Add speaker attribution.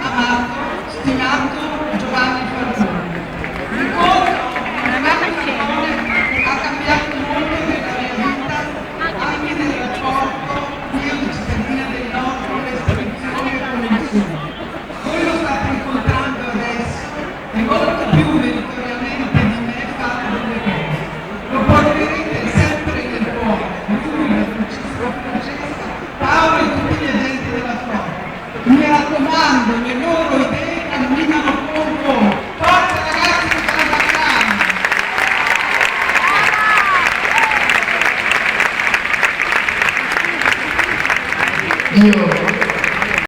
Speaker 1: amato, stimato Giovanni Falcone. L'incontro ha cambiato molto nella mia vita, anche nel rapporto io di cittadina del Nord con le istituzioni e con nessuno. Voi lo state incontrando adesso e molto più meritoriamente di me fate delle cose. Lo porterete sempre nel cuore, lui, la Francesca, Paolo e tutti gli agenti della FROC. Mi raccomando, le loro idee camminano con voi. Forza ragazzi di Calabrano!
Speaker 2: Io